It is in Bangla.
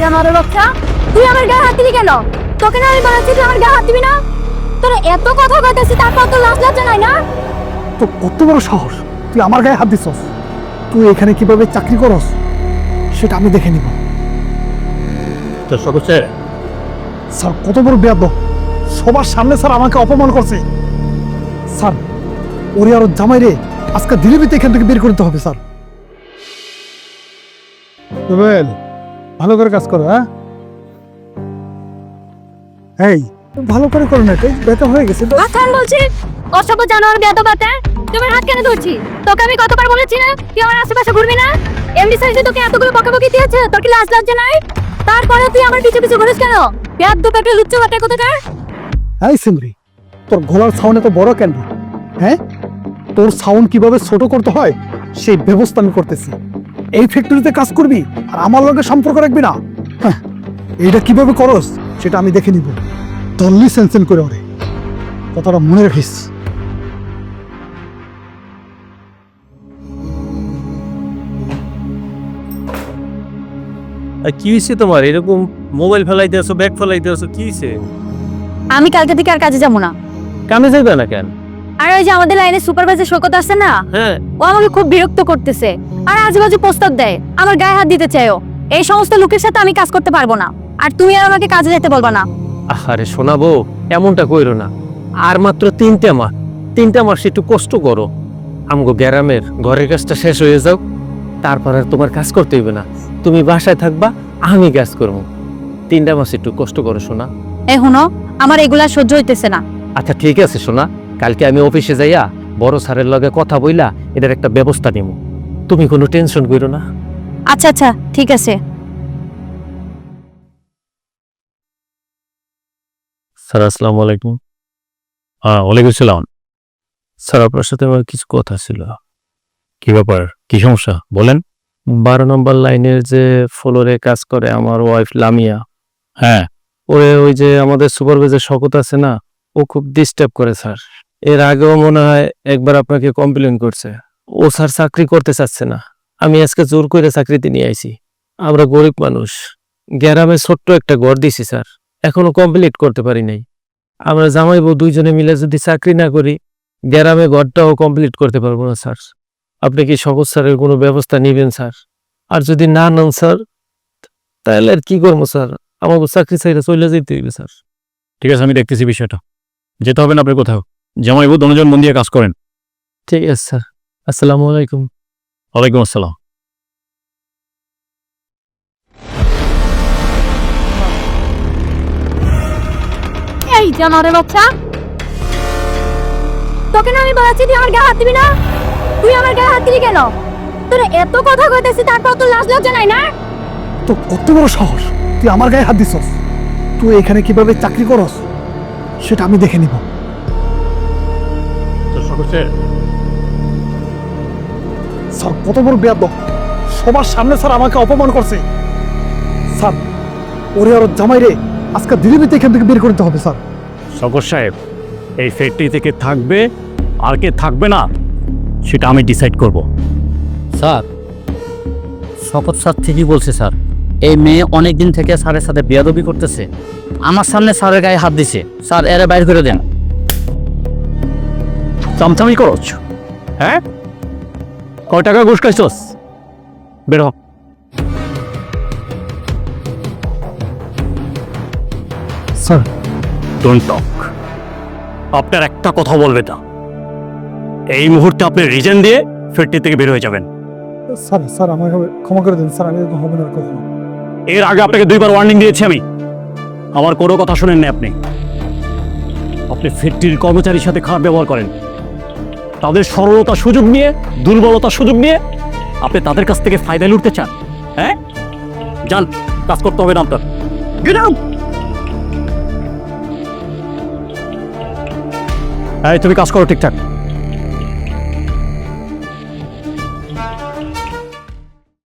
জানোয়ারের বাচ্চা, তুই আমার গায়ে হাত দিলি কেন? তোকে না আমি বলেছি তুই আমার গায়ে হাত দিবি না? তোর এত কথা কইতেছি তারপর তো লাজ লজ্জা নাই না? তো কত বড় সাহস, তুই আমার গায়ে হাত দিছস? তুই এখানে কিভাবে চাকরি করস সেটা আমি দেখে নিব। তো সবচে স্যার কত বড় বেয়াদব, সবার সামনে স্যার আমাকে অপমান করছে। স্যার ওরে আর ওর জামাই রে আজকে দিল্লিতে এখান থেকে বের করতে হবে স্যার। রুবেল, ভালো করে কাজ করো। হ্যাঁ এই ভালো করে করো না, এটা ব্যথা হয়ে গেছে তো। আখান বলছি অসভ্য জানোয়ার বেয়াদব বাতে, তোমার হাত কেন ধরছি? তোকে আমি কতবার বলেছি না তুই আমার আশেপাশে ঘুরবি না? এমডি স্যার যে তোকে এতগুলো বকাবকি দিয়েছে, তোর কি লাজ লজ্জা নাই? তারপরে তুই আমার পিছু পিছু ঘুরিস কেন? বেয়াদব একটা লুচ্চা বাটা কোথাকার। এই সিমরি, তোর গলার সাউন্ড এত বড় কেন? হ্যাঁ, তোর সাউন্ড কিভাবে ছোট করতে হয় সেই ব্যবস্থা আমি করতেছি। এই ফ্যাক্টরিতে কাজ করবি আর আমার লগে সম্পর্ক রাখবি না? হ্যাঁ, এইটা কিভাবে করস সেটা আমি দেখে নিব। তল্লি সেনসেন করে ওরে, কথাটা মনে রাখিস। কি হয়েছে তোমার? এরকম মোবাইল ফেলাইতে আসো, ব্যাগ ফেলাইতে আসো, কি হয়েছে? আমি কালকে থেকে আর কাজে যাবো না। কামে যাইবে না কেন? আর ওই যে আমাদের লাইনে সুপারভাইজার শওকত আছে না, হ্যাঁ, ও আমাকে খুব বিরক্ত করতেছে আর আজেবাজে প্রস্তাব দেয়, আমার গায়ে হাত দিতে চায়ও। এই সমস্ত লোকের সাথে আমি কাজ করতে পারবো না, আর তুমি আর আমাকে কাজে যেতে বলবা না। আরে শোনাবো, এমনটা কইরো না। আর মাত্র 3টা মাস একটু কষ্ট করো। আমগো গ্রামের ঘরের কাজটা শেষ হয়ে যাও, তারপর আর তোমার কাজ করতে হইবে না। তুমি বাসায় থাকবা, আমি কাজ করবো। 3টা মাস একটু কষ্ট করো শোনা। এখনো আমার এগুলা সহ্য হইতেছে না। আচ্ছা ঠিক আছে শোনা, কালকে আমি অফিসে যাইয়া বড় স্যারের লগে কথা বইলা এটার একটা ব্যবস্থা নিব। তুমি কোনো টেনশন করো না। আচ্ছা আচ্ছা ঠিক আছে। স্যার আসসালামু আলাইকুম। ওয়ালাইকুম সালাম। স্যার আপনার সাথে আমার কিছু কথা ছিল। কি ব্যাপার, কি সমস্যা বলেন? 12 নম্বর লাইনের যে ফ্লোরে কাজ করে আমার ওয়াইফ লামিয়া, হ্যাঁ, ওই যে আমাদের সুপারভাইজার শওকত আছে না, ও খুব ডিস্টার্ব করে স্যার। এর আগেও মনে হয় একবার আপনাকে কমপ্লেন করছে। ও স্যার চাকরি করতে চাচ্ছে না। আমি আজকে জোর করে চাকরিতে নিয়ে আইছি। আমরা গরিব মানুষ, গ্রামে ছোট্ট একটা ঘর দিছি স্যার, এখনো কমপ্লিট করতে পারি নাই। আমরা জামাই বউ দুইজনে মিলে যদি চাকরি না করি, গ্রামে ঘরটাও কমপ্লিট করতে পারবো না স্যার। আপনি কি শওকত স্যারের কোনো ব্যবস্থা নিবেন স্যার? আর যদি না নেন স্যার, তাহলে আর কি করবো স্যার? আমাকে চাকরি চাইলে চলে যেতে হইবে স্যার। ঠিক আছে, আমি দেখতেছি বিষয়টা। যেতে হবে না আপনি কোথাও, জামাই বউ দুজন মন দিয়ে কাজ করেন। ঠিক আছে স্যার, আসসালামু আলাইকুম। ওয়ালাইকুম আসসালাম। এই জানোয়ারের বাচ্চা, তোকে না আমি বলেছি তুই আমার গায়ে হাত দিবি না? তুই আমার গায়ে হাত দিলি কেন? তোর এত কথা কইতেছি তারপর তো লাজ লজ্জা নাই না? তো কত বড় সাহস, তুই আমার গায়ে হাত দিছস? তুই এখানে কিভাবে চাকরি করস সেটা আমি দেখে নিব। তো সবচেয়ে স্যার কত বড় বেয়াদব, সবার সামনে স্যার আমাকে অপমান করছে। স্যার ওরে আর ওর জামাই রে আজকে দিল্লিতে এখান থেকে বের করতে হবে স্যার। শওকত সাহেব, এই ফ্যাক্টরি থেকে থাকবে আর কে থাকবে না সেটা আমি ডিসাইড করব। স্যার, শওকত স্যার ঠিকই বলছে স্যার। এই মেয়ে অনেক দিন থেকে স্যারের সাথে বেয়াদবি করতেছে। আমার সামনে স্যারের গায়ে হাত দিছে। স্যার এরা বাইর করে দেন। চামচামি করছ? হ্যাঁ, কয় টাকা ঘুষ খাইছস? বের হ। Sir don't talk. আপনার একটা কথা বলবে না। এই মুহূর্তে আপনি রিজেন দিয়ে ফ্যাক্টরি থেকে বের হয়ে যাবেন। স্যার স্যার আমাকে ক্ষমা করে দিন স্যার, আমি এরকম হবে না আর কখনো। এর আগে আপনাকে 2বার ওয়ার্নিং দিয়েছি আমি, আমার কোনো কথা শোনেন না আপনি। আপনি ফ্যাক্টরির কর্মচারীর সাথে খারাপ ব্যবহার করেন। তাদের সরলতা সুযোগ নিয়ে, দুর্বলতা সুযোগ নিয়ে আপনি তাদের কাছ থেকে ফায়দা লুটতে চান। হ্যাঁ, যান, কাজ করতে হবে না আপনার। Get out. এই তুমি কাজ করো ঠিকঠাক।